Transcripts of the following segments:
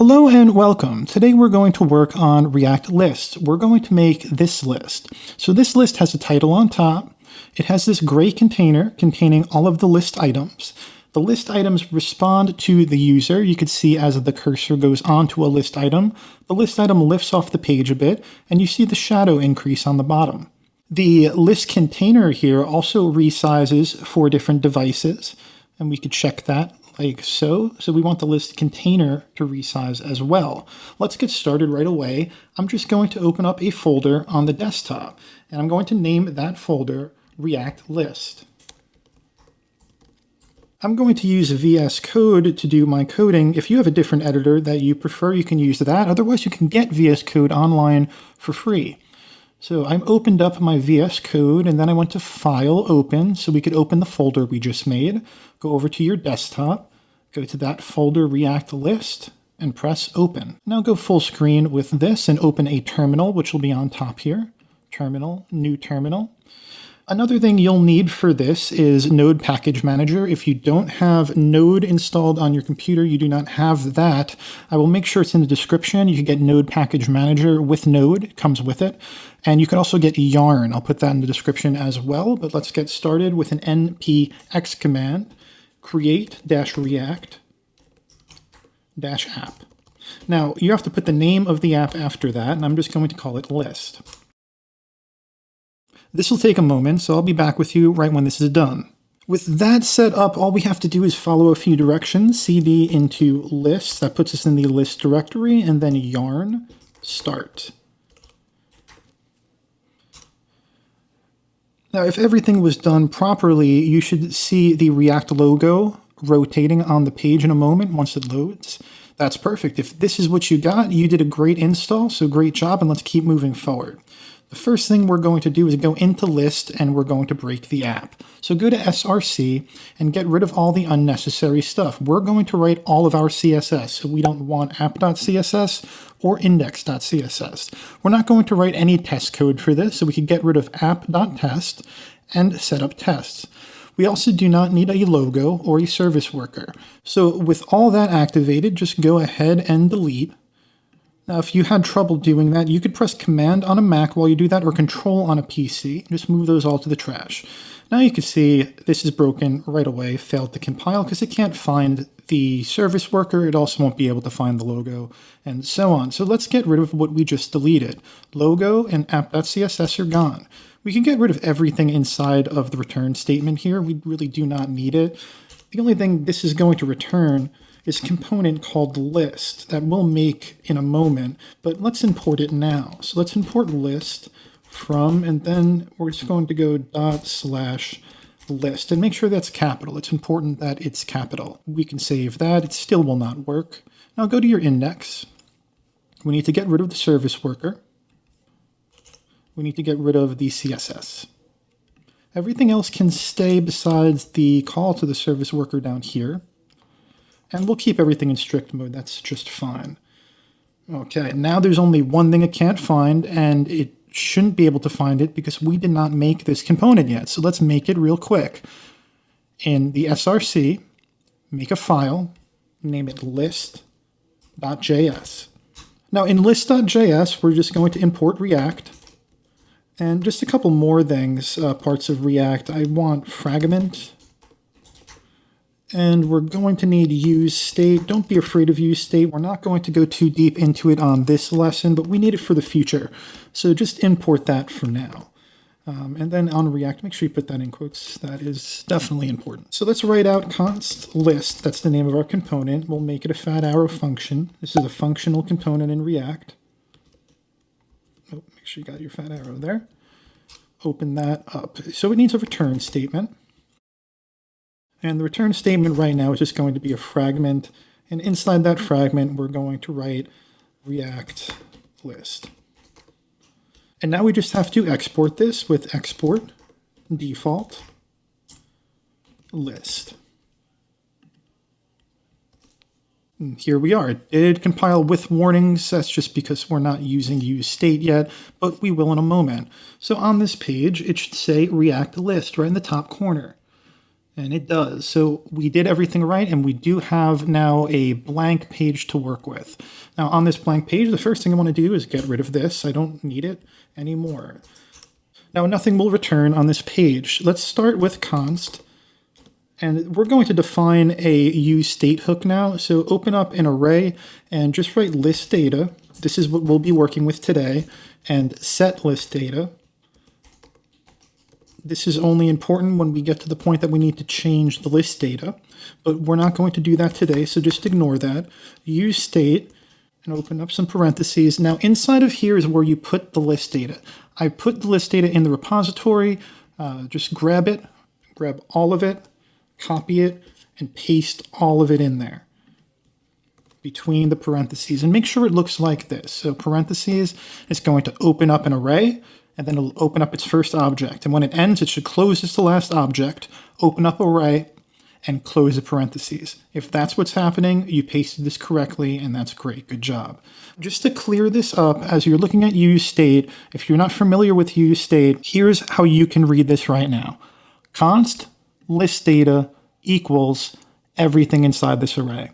Hello and welcome. Today we're going to work on React lists. We're going to make this list. So this list has a title on top. It has this gray container containing all of the list items. The list items respond to the user. You can see as the cursor goes onto a list item, the list item lifts off the page a bit, and you see the shadow increase on the bottom. The list container here also resizes for different devices, and we could check that like so. So we want the list container to resize as well. Let's get started right away. I'm just going to open up a folder on the desktop, and I'm going to name that folder React List. I'm going to use VS Code to do my coding. If you have a different editor that you prefer, you can use that. Otherwise, you can get VS Code online for free. So I've opened up my VS Code, and then I went to File, Open, so we could open the folder we just made. Go over to your desktop, go to that folder React List, and press Open. Now go full screen with this and open a terminal, which will be on top here. Terminal, new terminal. Another thing you'll need for this is Node Package Manager. If you don't have Node installed on your computer, you do not have that, I will make sure it's in the description. You can get Node Package Manager with Node, it comes with it. And you can also get Yarn. I'll put that in the description as well. But let's get started with an npx command, create-react-app. Now, you have to put the name of the app after that, and I'm just going to call it list. This will take a moment, so I'll be back with you right when this is done. With that set up, all we have to do is follow a few directions. cd into list, that puts us in the list directory, and then yarn start. Now, if everything was done properly, you should see the React logo rotating on the page in a moment once it loads. That's perfect. If this is what you got, you did a great install, so great job, and let's keep moving forward. The first thing we're going to do is go into list, and we're going to break the app. So go to src and get rid of all the unnecessary stuff. We're going to write all of our CSS, so we don't want app.css or index.css. We're not going to write any test code for this, so we can get rid of app.test and set up tests. We also do not need a logo or a service worker. So with all that activated, just go ahead and delete. Now, if you had trouble doing that, you could press Command on a Mac while you do that, or Control on a PC. Just move those all to the trash. Now you can see this is broken right away, failed to compile, because it can't find the service worker. It also won't be able to find the logo, and so on. So let's get rid of what we just deleted. Logo and app.css are gone. We can get rid of everything inside of the return statement here. We really do not need it. The only thing this is going to return is a component called list that we'll make in a moment, but let's import it now. So let's import list from, and then we're just going to go ./list and make sure that's capital. It's important that it's capital. We can save that. It still will not work. Now go to your index. We need to get rid of the service worker. We need to get rid of the CSS. Everything else can stay besides the call to the service worker down here. And we'll keep everything in strict mode. That's just fine. Okay, now there's only one thing it can't find, and it shouldn't be able to find it because we did not make this component yet. So let's make it real quick. In the src, make a file, name it list.js. Now in list.js, we're just going to import React. And just a couple more things, parts of React. I want fragment. And we're going to need use state. Don't be afraid of use state. We're not going to go too deep into it on this lesson, but we need it for the future. So just import that for now. And then on React, make sure you put that in quotes. That is definitely important. So let's write out const list. That's the name of our component. We'll make it a fat arrow function. This is a functional component in React. Oh, make sure you got your fat arrow there. Open that up. So it needs a return statement. And the return statement right now is just going to be a fragment. And inside that fragment, we're going to write React list. And now we just have to export this with export default list. And here we are. It did compile with warnings. That's just because we're not using use state yet, but we will in a moment. So on this page, it should say React list right in the top corner. And it does. So we did everything right, and we do have now a blank page to work with. Now on this blank page, the first thing I want to do is get rid of this. I don't need it anymore. Now nothing will return on this page. Let's start with const, and we're going to define a useState hook now. So open up an array and just write listData. This is what we'll be working with today, and set listData. This is only important when we get to the point that we need to change the list data, but we're not going to do that today, so just ignore that. Use state and open up some parentheses. Now inside of here is where you put the list data. I put the list data in the repository. Just grab it, grab all of it, copy it, and paste all of it in there between the parentheses, and make sure it looks like this. So parentheses, it's going to open up an array, and then it'll open up its first object. And when it ends, it should close this the last object, open up array, and close the parentheses. If that's what's happening, you pasted this correctly, and that's great. Good job. Just to clear this up, as you're looking at useState, if you're not familiar with useState, here's how you can read this right now. Const listData equals everything inside this array.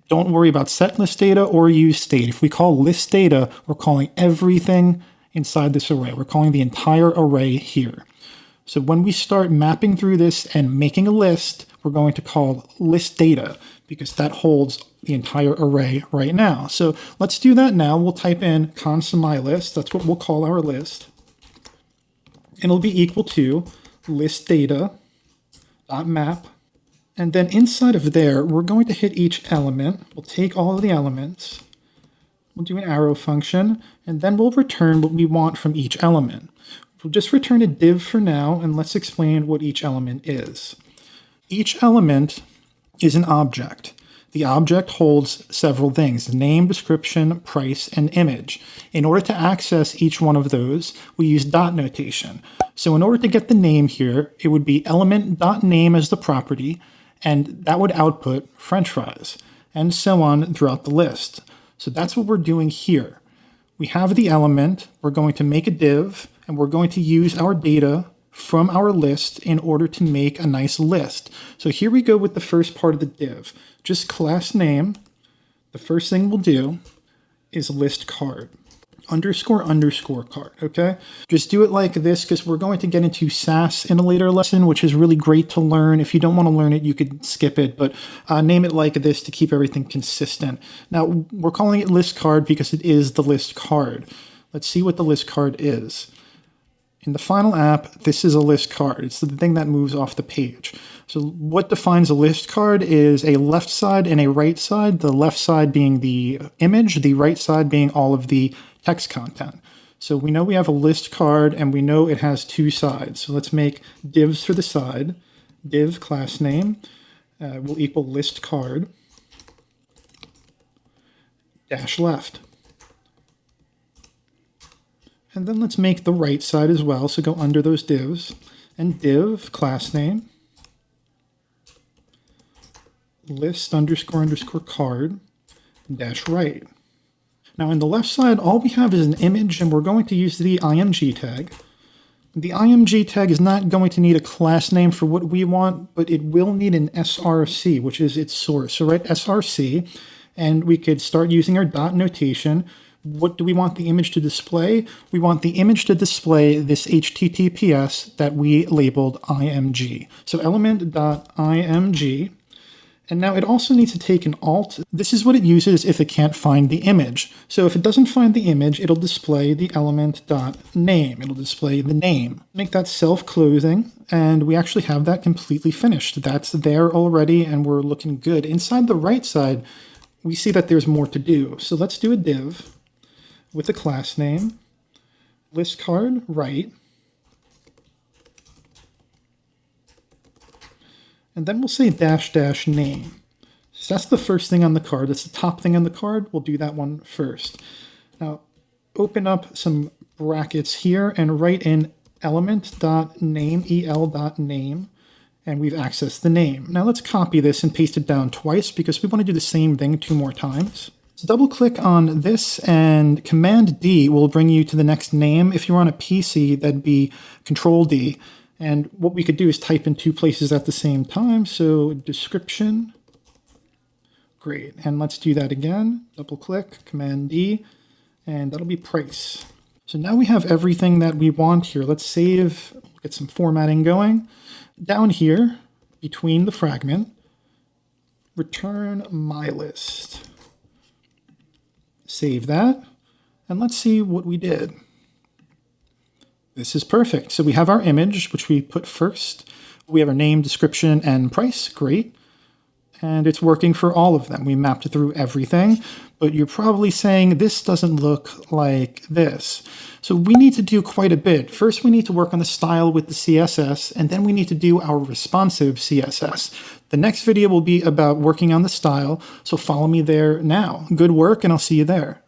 Don't worry about set listData or useState. If we call listData, we're calling everything inside this array. We're calling the entire array here. So when we start mapping through this and making a list, we're going to call listData because that holds the entire array right now. So let's do that now. We'll type in const mylist. That's what we'll call our list. And it'll be equal to listData.map. And then inside of there, we're going to hit each element. We'll take all of the elements. We'll do an arrow function, and then we'll return what we want from each element. We'll just return a div for now, and let's explain what each element is. Each element is an object. The object holds several things: name, description, price, and image. In order to access each one of those, we use dot notation. So in order to get the name here, it would be element.name as the property, and that would output French fries, and so on throughout the list. So that's what we're doing here. We have the element, we're going to make a div, and we're going to use our data from our list in order to make a nice list. So here we go with the first part of the div. Just class name. The first thing we'll do is list card. __ card, okay? Just do it like this because we're going to get into Sass in a later lesson, which is really great to learn. If you don't want to learn it, you could skip it, but name it like this to keep everything consistent. Now, we're calling it list card because it is the list card. Let's see what the list card is. In the final app, this is a list card. It's the thing that moves off the page. So what defines a list card is a left side and a right side, the left side being the image, the right side being all of the text content. So we know we have a list card and we know it has two sides. So let's make divs for the side. Div class name will equal list card dash left. And then let's make the right side as well. So go under those divs and div class name list __ card dash right. Now in the left side, all we have is an image, and we're going to use the img tag. The img tag is not going to need a class name for what we want, but it will need an src, which is its source. So write src, and we could start using our dot notation. What do we want the image to display? We want the image to display this HTTPS that we labeled img. So element.img. And now it also needs to take an alt. This is what it uses if it can't find the image. So if it doesn't find the image, it'll display the element.name. It'll display the name. Make that self-closing, and we actually have that completely finished. That's there already, and we're looking good. Inside the right side, we see that there's more to do. So let's do a div with a class name, list card right, and then we'll say dash dash name. So that's the first thing on the card. That's the top thing on the card. We'll do that one first. Now, open up some brackets here and write in element.name, el.name, and we've accessed the name. Now let's copy this and paste it down twice because we want to do the same thing 2 more times. So double click on this and Command D will bring you to the next name. If you're on a PC, that'd be Control D. And what we could do is type in two places at the same time. So description, great. And let's do that again. Double click, Command D, and that'll be price. So now we have everything that we want here. Let's save, get some formatting going. Down here, between the fragment, return my list. Save that, and let's see what we did. This is perfect. So we have our image, which we put first. We have our name, description, and price. Great. And it's working for all of them. We mapped through everything, but you're probably saying this doesn't look like this. So we need to do quite a bit. First, we need to work on the style with the CSS, and then we need to do our responsive CSS. The next video will be about working on the style, so follow me there now. Good work, and I'll see you there.